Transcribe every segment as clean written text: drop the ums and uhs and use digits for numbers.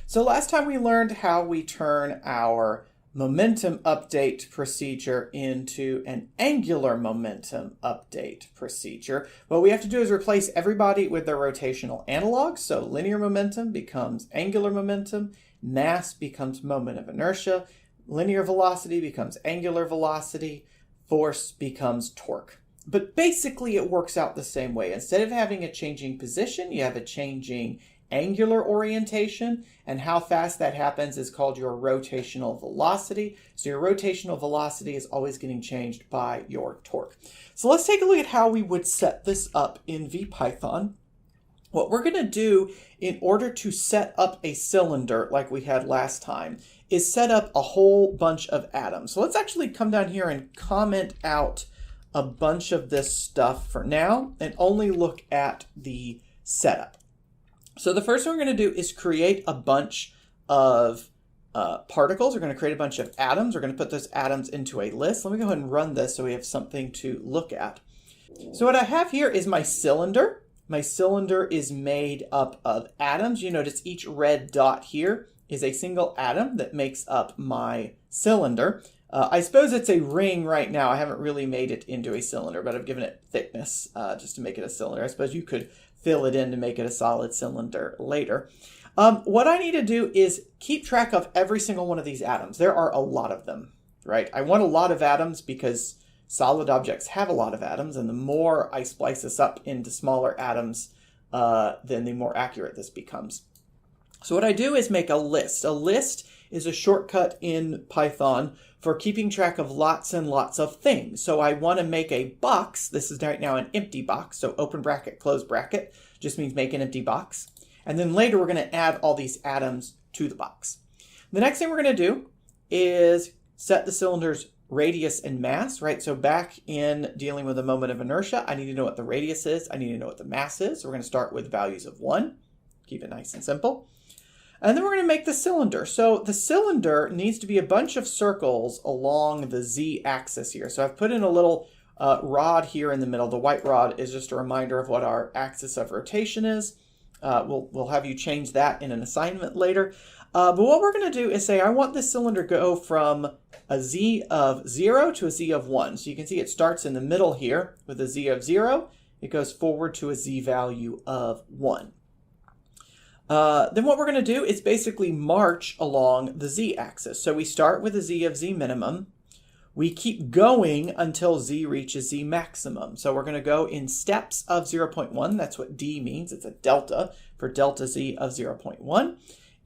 So last time we learned how we turn our momentum update procedure into an angular momentum update procedure. What we have to do is replace everybody with their rotational analogs. So linear momentum becomes angular momentum, mass becomes moment of inertia, linear velocity becomes angular velocity, force becomes torque. But basically it works out the same way. Instead of having a changing position, you have a changing angular orientation, and how fast that happens is called your rotational velocity. So your rotational velocity is always getting changed by your torque. So let's take a look at how we would set this up in VPython. What we're going to do in order to set up a cylinder like we had last time is set up a whole bunch of atoms. So let's actually come down here and comment out a bunch of this stuff for now and only look at the setup. So the first thing we're going to do is create a bunch of particles. We're going to create a bunch of atoms. We're going to put those atoms into a list. Let me go ahead and run this so we have something to look at. So what I have here is my cylinder. My cylinder is made up of atoms. You notice each red dot here is a single atom that makes up my cylinder. I suppose it's a ring right now. I haven't really made it into a cylinder, but I've given it thickness just to make it a cylinder. I suppose you could fill it in to make it a solid cylinder later. What I need to do is keep track of every single one of these atoms. There are a lot of them, right? I want a lot of atoms because solid objects have a lot of atoms, and the more I splice this up into smaller atoms, then the more accurate this becomes. So what I do is make a list. A list is a shortcut in Python for keeping track of lots and lots of things. So I want to make a box. This is right now an empty box. So open bracket, close bracket just means make an empty box. And then later we're going to add all these atoms to the box. The next thing we're going to do is set the cylinder's radius and mass, right? So back in dealing with the moment of inertia, I need to know what the radius is. I need to know what the mass is. So we're going to start with values of 1. Keep it nice and simple. And then we're going to make the cylinder. So the cylinder needs to be a bunch of circles along the z-axis here. So I've put in a little rod here in the middle. The white rod is just a reminder of what our axis of rotation is. We'll have you change that in an assignment later. But what we're going to do is say I want this cylinder to go from a z of 0 to a z of 1. So you can see it starts in the middle here with a z of 0. It goes forward to a z value of 1. Then what we're going to do is basically march along the z-axis. So we start with a z of z minimum. We keep going until z reaches z maximum. So we're going to go in steps of 0.1. That's what d means. It's a delta for delta z of 0.1.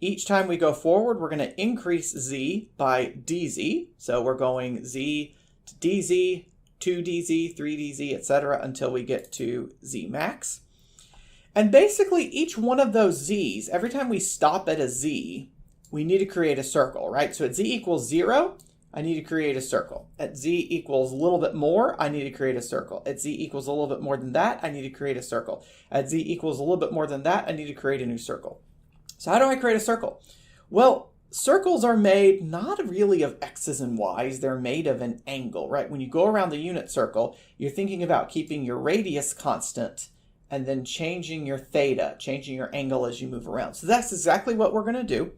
Each time we go forward, we're going to increase z by dz. So we're going z to dz, 2dz, 3dz, etc. until we get to z max. And basically each one of those z's, every time we stop at a z, we need to create a circle, right? So at z equals 0, I need to create a circle. At z equals a little bit more, I need to create a circle. At z equals a little bit more than that, I need to create a circle. At z equals a little bit more than that, I need to create a new circle. So how do I create a circle? Well, circles are made not really of x's and y's, they're made of an angle, right? When you go around the unit circle, you're thinking about keeping your radius constant and then changing your theta, changing your angle as you move around. So that's exactly what we're going to do.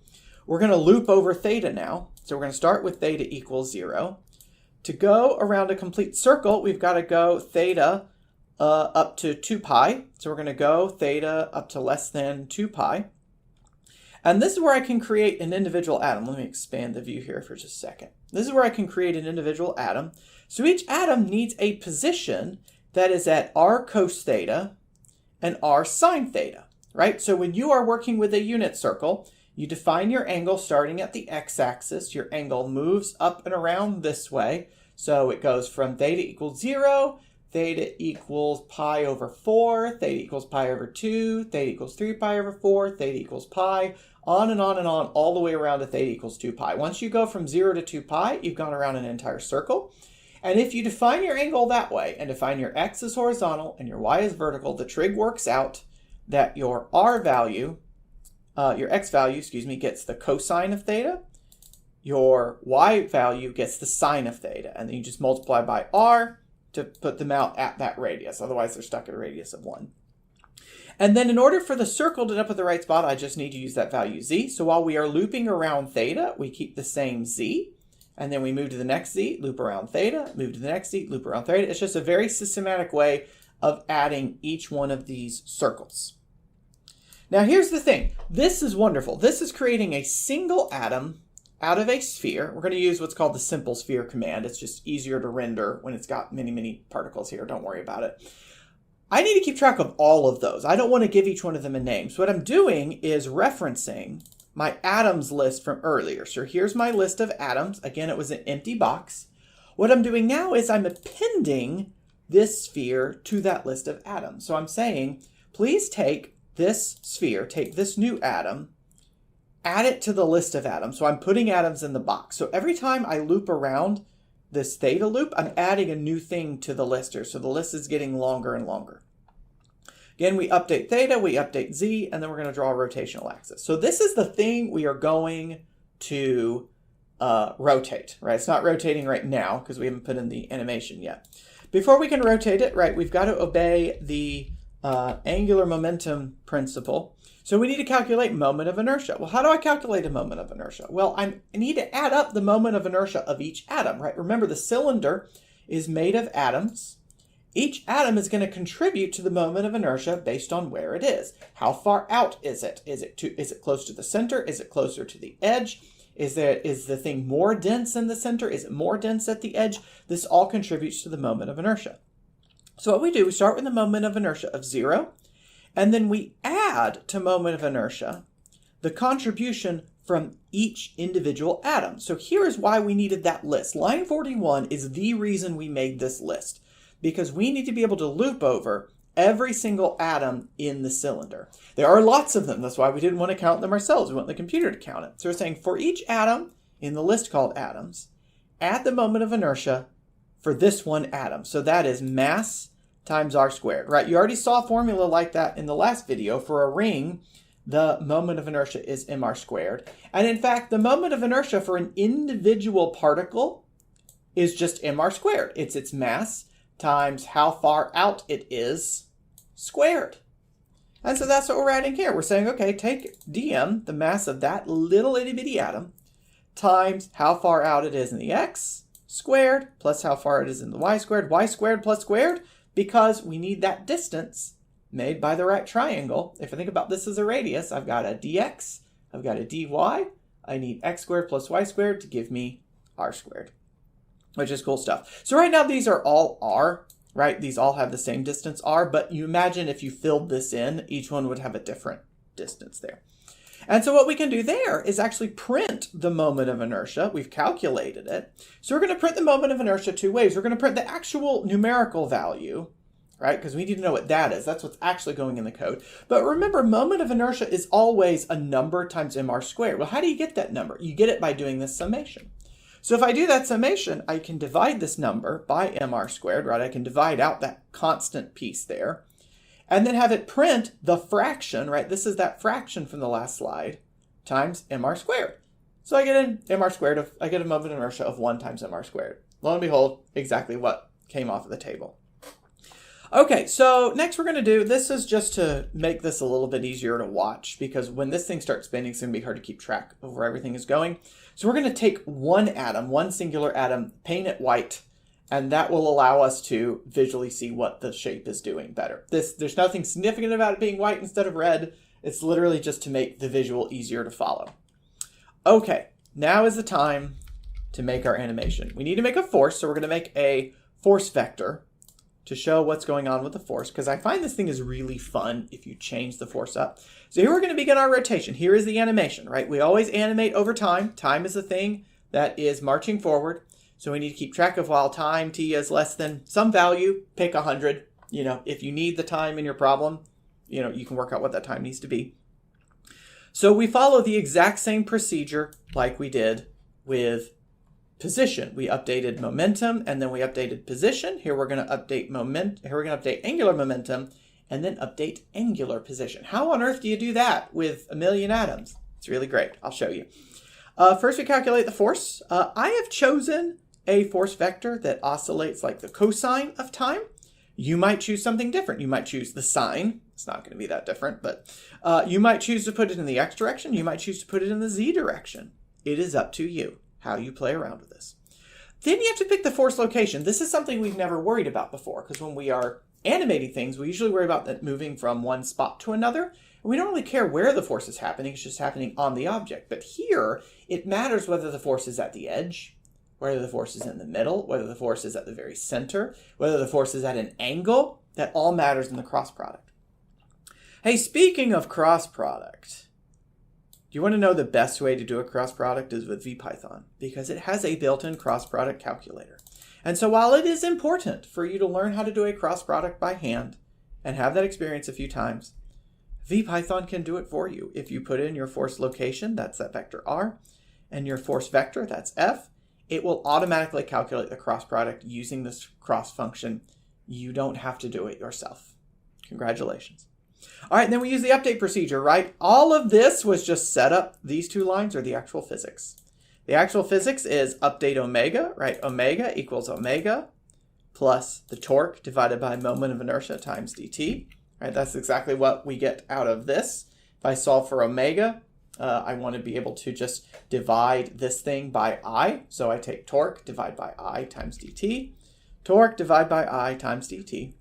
We're going to loop over theta now. So we're going to start with theta equals 0. To go around a complete circle, we've got to go theta up to 2 pi. So we're going to go theta up to less than 2 pi. And this is where I can create an individual atom. Let me expand the view here for just a second. This is where I can create an individual atom. So each atom needs a position that is at r cos theta and r sine theta, right? So when you are working with a unit circle, you define your angle starting at the x-axis. Your angle moves up and around this way. So it goes from theta equals 0, theta equals pi over 4, theta equals pi over 2, theta equals 3 pi over 4, theta equals pi, on and on and on, all the way around to theta equals 2 pi. Once you go from 0 to 2 pi, you've gone around an entire circle. And if you define your angle that way and define your x as horizontal and your y as vertical, the trig works out that your r value, your x value, gets the cosine of theta. Your y value gets the sine of theta. And then you just multiply by r to put them out at that radius. Otherwise, they're stuck at a radius of 1. And then in order for the circle to end up at the right spot, I just need to use that value z. So while we are looping around theta, we keep the same z. And then we move to the next z, loop around theta, move to the next z, loop around theta. It's just a very systematic way of adding each one of these circles. Now here's the thing. This is wonderful. This is creating a single atom out of a sphere. We're going to use what's called the simple sphere command. It's just easier to render when it's got many, many particles here. Don't worry about it. I need to keep track of all of those. I don't want to give each one of them a name. So what I'm doing is referencing my atoms list from earlier. So here's my list of atoms. Again, it was an empty box. What I'm doing now is I'm appending this sphere to that list of atoms. So I'm saying, please take this sphere, take this new atom, add it to the list of atoms. So I'm putting atoms in the box. So every time I loop around this theta loop, I'm adding a new thing to the list here. So the list is getting longer and longer. Again, we update theta, we update z, and then we're going to draw a rotational axis. So this is the thing we are going to rotate, right? It's not rotating right now because we haven't put in the animation yet. Before we can rotate it, right, we've got to obey the angular momentum principle. So we need to calculate moment of inertia. Well, how do I calculate a moment of inertia? Well, I need to add up the moment of inertia of each atom, right? Remember, the cylinder is made of atoms. Each atom is going to contribute to the moment of inertia based on where it is. How far out is it? Is it close to the center? Is it closer to the edge? Is the thing more dense in the center? Is it more dense at the edge? This all contributes to the moment of inertia. So what we do, we start with the moment of inertia of 0, and then we add to moment of inertia the contribution from each individual atom. So here is why we needed that list. Line 41 is the reason we made this list, because we need to be able to loop over every single atom in the cylinder. There are lots of them. That's why we didn't want to count them ourselves. We want the computer to count it. So we're saying for each atom in the list called atoms, add the moment of inertia for this one atom. So that is mass times r squared, right? You already saw a formula like that in the last video. For a ring, the moment of inertia is mr squared. And in fact, the moment of inertia for an individual particle is just mr squared. It's its mass times how far out it is squared. And so that's what we're adding here. We're saying, okay, take dm, the mass of that little itty bitty atom, times how far out it is in the x squared, plus how far it is in the y squared plus squared, because we need that distance made by the right triangle. If I think about this as a radius, I've got a dx, I've got a dy, I need x squared plus y squared to give me r squared, which is cool stuff. So right now these are all r, right? These all have the same distance r, but you imagine if you filled this in, each one would have a different distance there. And so what we can do there is actually print the moment of inertia. We've calculated it. So we're going to print the moment of inertia two ways. We're going to print the actual numerical value, right? Because we need to know what that is. That's what's actually going in the code. But remember, moment of inertia is always a number times mr squared. Well, how do you get that number? You get it by doing this summation. So if I do that summation, I can divide this number by mr squared, right? I can divide out that constant piece there, and then have it print the fraction, right? This is that fraction from the last slide, times mr squared. So I get an mr squared I get a moment of inertia of 1 times mr squared. Lo and behold, exactly what came off of the table. Okay, so next we're going to do, this is just to make this a little bit easier to watch, because when this thing starts spinning, it's going to be hard to keep track of where everything is going. So we're going to take one atom, one singular atom, paint it white, and that will allow us to visually see what the shape is doing better. There's nothing significant about it being white instead of red. It's literally just to make the visual easier to follow. Okay, now is the time to make our animation. We need to make a force, so we're going to make a force vector to show what's going on with the force, because I find this thing is really fun if you change the force up. So here we're going to begin our rotation. Here is the animation, right? We always animate over time. Time is the thing that is marching forward. So we need to keep track of while time, t, is less than some value, pick 100. You know, if you need the time in your problem, you know, you can work out what that time needs to be. So we follow the exact same procedure like we did with position. We updated momentum and then we updated position. Here we're going to update update angular momentum and then update angular position. How on earth do you do that with a million atoms? It's really great. I'll show you. First we calculate the force. I have chosen a force vector that oscillates like the cosine of time. You might choose something different. You might choose the sine It's not going to be that different, but you might choose to put it in the X direction. You might choose to put it in the Z direction. It is up to you how you play around with this. Then you have to pick the force location. This is something we've never worried about before, because when we are animating things, we usually worry about that moving from one spot to another. And we don't really care where the force is happening. It's just happening on the object. But here, it matters whether the force is at the edge, whether the force is in the middle, whether the force is at the very center, whether the force is at an angle. That all matters in the cross product. Hey, speaking of cross product, do you want to know the best way to do a cross product is with VPython, because it has a built-in cross product calculator. And so while it is important for you to learn how to do a cross product by hand and have that experience a few times, VPython can do it for you. If you put in your force location, that's that vector R, and your force vector, that's F, it will automatically calculate the cross product using this cross function. You don't have to do it yourself. Congratulations. All right, then we use the update procedure, right? All of this was just set up. These two lines are the actual physics. The actual physics is update omega, right? Omega equals omega plus the torque divided by moment of inertia times dt, right? That's exactly what we get out of this. If I solve for omega, I want to be able to just divide this thing by I. So I take torque, divide by I times dt. Torque, divide by I times dt.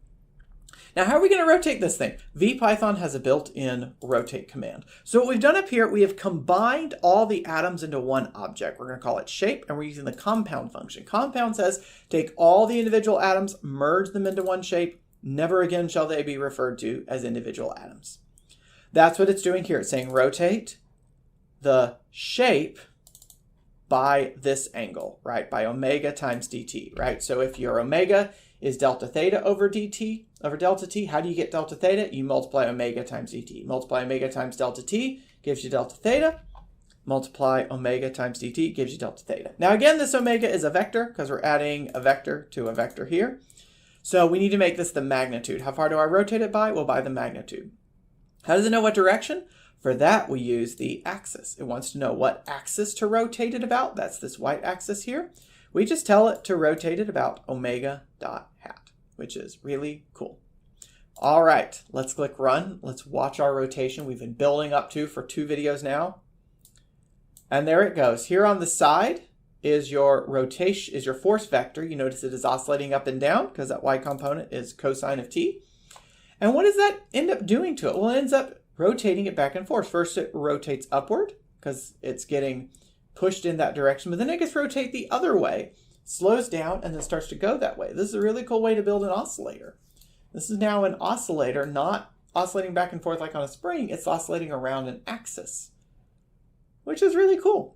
Now, how are we going to rotate this thing? VPython has a built-in rotate command. So what we've done up here, we have combined all the atoms into one object. We're going to call it shape, and we're using the compound function. Compound says take all the individual atoms, merge them into one shape. Never again shall they be referred to as individual atoms. That's what it's doing here. It's saying rotate the shape by this angle, right? By omega times dt, right? So if your omega is delta theta over dt, over delta t, how do you get delta theta? You multiply omega times dt. Multiply omega times delta t gives you delta theta. Multiply omega times dt gives you delta theta. Now again, this omega is a vector because we're adding a vector to a vector here. So we need to make this the magnitude. How far do I rotate it by? Well, by the magnitude. How does it know what direction? For that, we use the axis. It wants to know what axis to rotate it about. That's this white axis here. We just tell it to rotate it about omega dot hat, which is really cool. All right, let's click run. Let's watch our rotation we've been building up to for 2 videos now. And there it goes. Here on the side is your rotation, is your force vector. You notice it is oscillating up and down because that y component is cosine of t. And what does that end up doing to it? Well, it ends up rotating it back and forth. First, it rotates upward because it's getting pushed in that direction, but then it gets rotate the other way, slows down, and then starts to go that way. This is a really cool way to build an oscillator. This is now an oscillator, not oscillating back and forth like on a spring. It's oscillating around an axis, which is really cool.